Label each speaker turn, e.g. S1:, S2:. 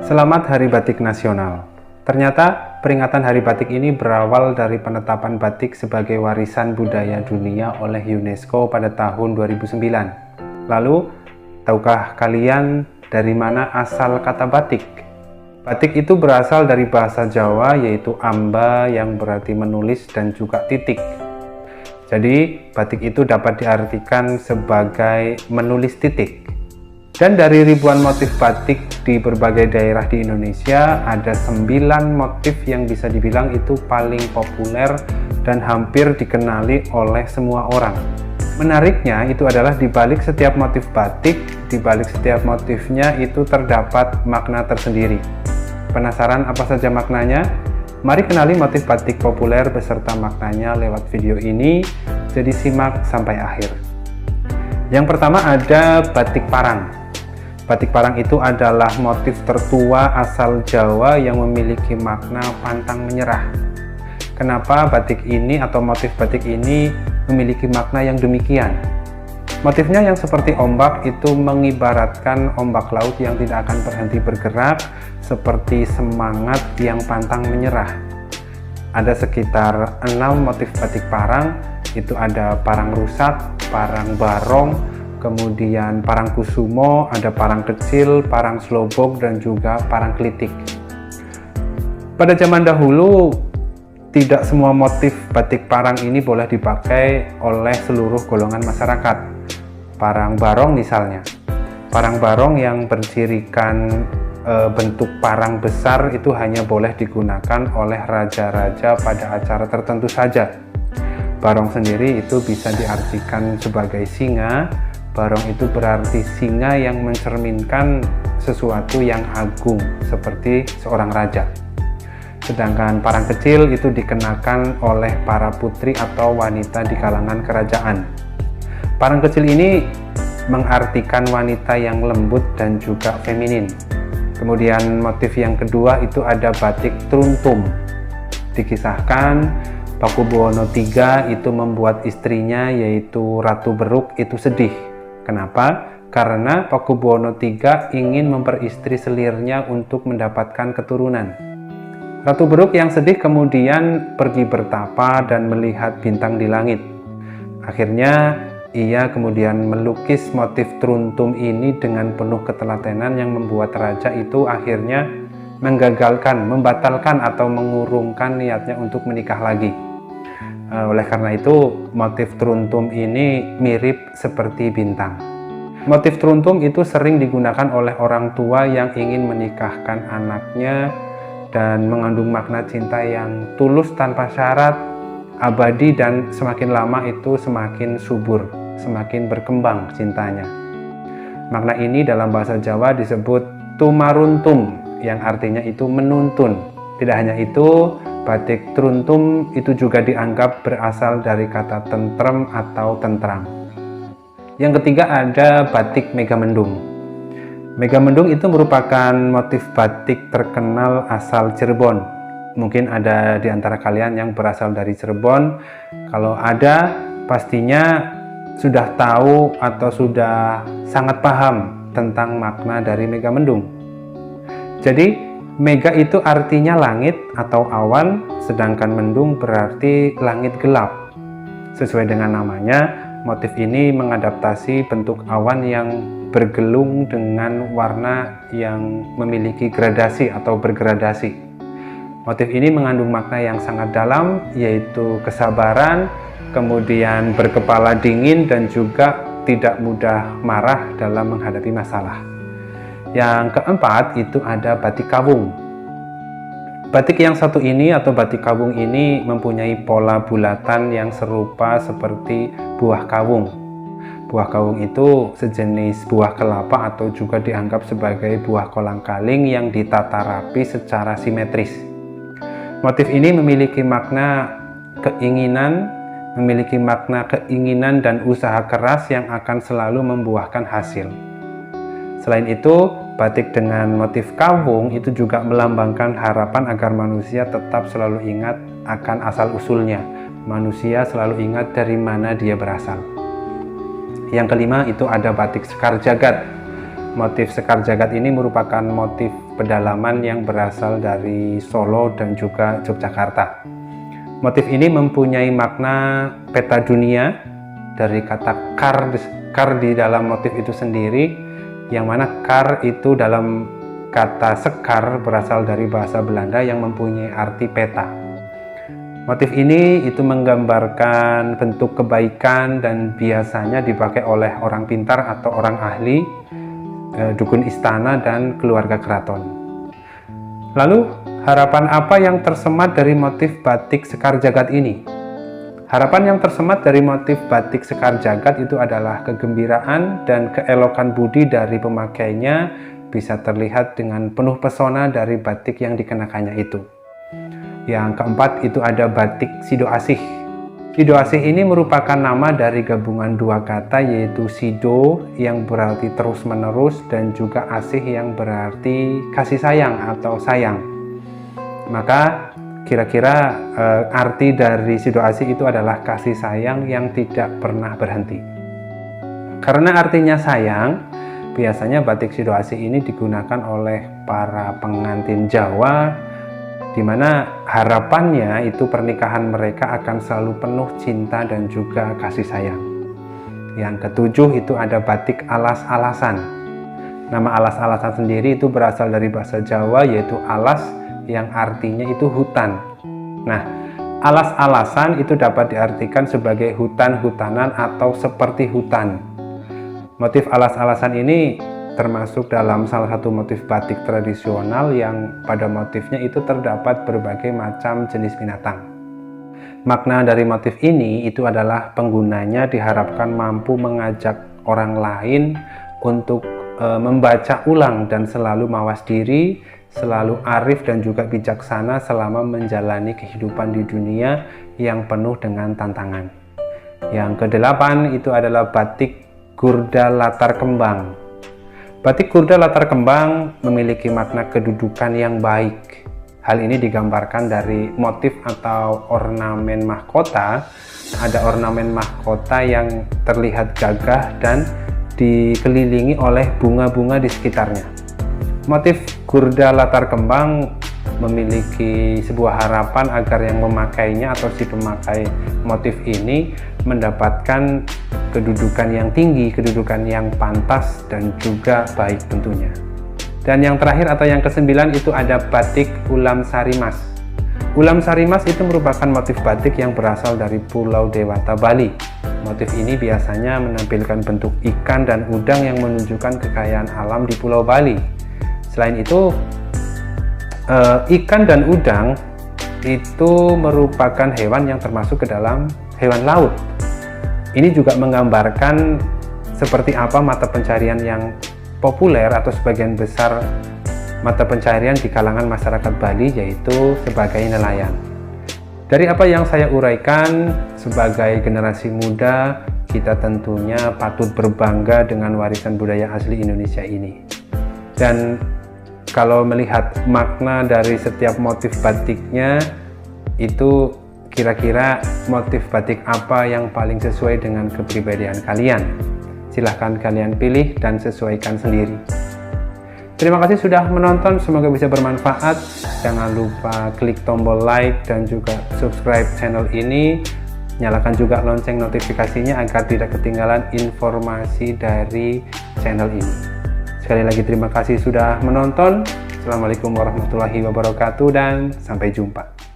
S1: Selamat Hari Batik Nasional. Ternyata peringatan Hari Batik ini berawal dari penetapan batik sebagai warisan budaya dunia oleh UNESCO pada tahun 2009. Lalu, tahukah kalian dari mana asal kata batik? Batik itu berasal dari bahasa Jawa yaitu amba yang berarti menulis dan juga titik. Jadi, batik itu dapat diartikan sebagai menulis titik. Dan dari ribuan motif batik di berbagai daerah di Indonesia, ada 9 motif yang bisa dibilang itu paling populer dan hampir dikenali oleh semua orang. Menariknya itu adalah di balik setiap motif batik, di balik setiap motifnya itu terdapat makna tersendiri. Penasaran apa saja maknanya? Mari kenali motif batik populer beserta maknanya lewat video ini, jadi simak sampai akhir. Yang pertama ada batik parang. Batik parang itu adalah motif tertua asal Jawa yang memiliki makna pantang menyerah. Kenapa batik ini atau motif batik ini memiliki makna yang demikian? Motifnya yang seperti ombak itu mengibaratkan ombak laut yang tidak akan berhenti bergerak, seperti semangat yang pantang menyerah. Ada sekitar 6 motif batik parang, itu ada parang rusak, parang barong, kemudian parang kusumo, ada parang kecil, parang slobok, dan juga parang klitik. Pada zaman dahulu, tidak semua motif batik parang ini boleh dipakai oleh seluruh golongan masyarakat. Parang barong misalnya. Parang barong yang bercirikan bentuk parang besar itu hanya boleh digunakan oleh raja-raja pada acara tertentu saja. Barong sendiri itu bisa diartikan sebagai singa. Barong itu berarti singa yang mencerminkan sesuatu yang agung, seperti seorang raja. Sedangkan parang kecil itu dikenakan oleh para putri atau wanita di kalangan kerajaan. Parang kecil ini mengartikan wanita yang lembut dan juga feminin. Kemudian motif yang kedua itu ada batik truntum. Dikisahkan Pakubuwono III itu membuat istrinya yaitu Ratu Beruk itu sedih. Kenapa? Karena Pakubuwono III ingin memperistri selirnya untuk mendapatkan keturunan. Ratu Beruk yang sedih kemudian pergi bertapa dan melihat bintang di langit. Akhirnya ia kemudian melukis motif truntum ini dengan penuh ketelatenan yang membuat raja itu akhirnya menggagalkan, membatalkan atau mengurungkan niatnya untuk menikah lagi. Oleh karena itu, motif truntum ini mirip seperti bintang. Motif truntum itu sering digunakan oleh orang tua yang ingin menikahkan anaknya dan mengandung makna cinta yang tulus tanpa syarat, abadi, dan semakin lama itu semakin subur, semakin berkembang cintanya. Makna ini dalam bahasa Jawa disebut tumaruntum, yang artinya itu menuntun. Tidak hanya itu, batik truntum itu juga dianggap berasal dari kata tentrem atau tentram. Yang ketiga ada batik Megamendung. Megamendung itu merupakan motif batik terkenal asal Cirebon. Mungkin ada di antara kalian yang berasal dari Cirebon. Kalau ada, pastinya sudah tahu atau sudah sangat paham tentang makna dari Megamendung. Jadi mega itu artinya langit atau awan, sedangkan mendung berarti langit gelap. Sesuai dengan namanya, motif ini mengadaptasi bentuk awan yang bergelung dengan warna yang memiliki gradasi atau bergradasi. Motif ini mengandung makna yang sangat dalam, yaitu kesabaran, kemudian berkepala dingin, dan juga tidak mudah marah dalam menghadapi masalah. Yang keempat itu ada batik kawung. Batik yang satu ini atau batik kawung ini mempunyai pola bulatan yang serupa seperti buah kawung. Buah kawung itu sejenis buah kelapa atau juga dianggap sebagai buah kolang-kaling yang ditata rapi secara simetris. Motif ini memiliki makna keinginan dan usaha keras yang akan selalu membuahkan hasil. Selain itu, batik dengan motif kawung itu juga melambangkan harapan agar manusia tetap selalu ingat akan asal-usulnya. Manusia selalu ingat dari mana dia berasal. Yang kelima itu ada batik Sekar Jagad. Motif Sekar Jagad ini merupakan motif pedalaman yang berasal dari Solo dan juga Yogyakarta. Motif ini mempunyai makna peta dunia dari kata kar di dalam motif itu sendiri, yang mana kar itu dalam kata sekar berasal dari bahasa Belanda yang mempunyai arti peta. Motif ini itu menggambarkan bentuk kebaikan dan biasanya dipakai oleh orang pintar atau orang ahli, dukun istana dan keluarga keraton. Lalu, harapan apa yang tersemat dari motif batik Sekar Jagad ini? Harapan yang tersemat dari motif batik Sekar Jagad itu adalah kegembiraan dan keelokan budi dari pemakainya bisa terlihat dengan penuh pesona dari batik yang dikenakannya itu. Yang keempat itu ada batik Sidoasih. Sidoasih ini merupakan nama dari gabungan dua kata, yaitu sido yang berarti terus-menerus dan juga asih yang berarti kasih sayang atau sayang. Maka kira-kira arti dari Sidoasih itu adalah kasih sayang yang tidak pernah berhenti. Karena artinya sayang, biasanya batik Sidoasih ini digunakan oleh para pengantin Jawa, di mana harapannya itu pernikahan mereka akan selalu penuh cinta dan juga kasih sayang. Yang ketujuh itu ada batik Alas-alasan. Nama Alas-alasan sendiri itu berasal dari bahasa Jawa, yaitu alas yang artinya itu hutan. Nah, alas-alasan itu dapat diartikan sebagai hutan-hutanan atau seperti hutan. Motif alas-alasan ini termasuk dalam salah satu motif batik tradisional yang pada motifnya itu terdapat berbagai macam jenis binatang. Makna dari motif ini itu adalah penggunanya diharapkan mampu mengajak orang lain untuk membaca ulang dan selalu mawas diri, selalu arif dan juga bijaksana selama menjalani kehidupan di dunia yang penuh dengan tantangan. Yang kedelapan itu adalah batik Gurda Latar Kembang. Batik Gurda Latar Kembang memiliki makna kedudukan yang baik. Hal ini digambarkan dari motif atau ornamen mahkota. Ada ornamen mahkota yang terlihat gagah dan dikelilingi oleh bunga-bunga di sekitarnya. Motif Gurda Latar Kembang memiliki sebuah harapan agar yang memakainya atau si pemakai motif ini mendapatkan kedudukan yang tinggi, kedudukan yang pantas dan juga baik tentunya. Dan yang terakhir atau yang kesembilan itu ada batik Ulam Sarimas. Ulam Sarimas itu merupakan motif batik yang berasal dari Pulau Dewata, Bali. Motif ini biasanya menampilkan bentuk ikan dan udang yang menunjukkan kekayaan alam di Pulau Bali. Selain itu, ikan dan udang itu merupakan hewan yang termasuk ke dalam hewan laut. Ini juga menggambarkan seperti apa mata pencarian yang populer atau sebagian besar mata pencarian di kalangan masyarakat Bali, yaitu sebagai nelayan. Dari apa yang saya uraikan, sebagai generasi muda, kita tentunya patut berbangga dengan warisan budaya asli Indonesia ini. Dan kalau melihat makna dari setiap motif batiknya, itu kira-kira motif batik apa yang paling sesuai dengan kepribadian kalian? Silahkan kalian pilih dan sesuaikan sendiri. Terima kasih sudah menonton, semoga bisa bermanfaat. Jangan lupa klik tombol like dan juga subscribe channel ini. Nyalakan juga lonceng notifikasinya agar tidak ketinggalan informasi dari channel ini. Sekali lagi terima kasih sudah menonton. Assalamualaikum warahmatullahi wabarakatuh dan sampai jumpa.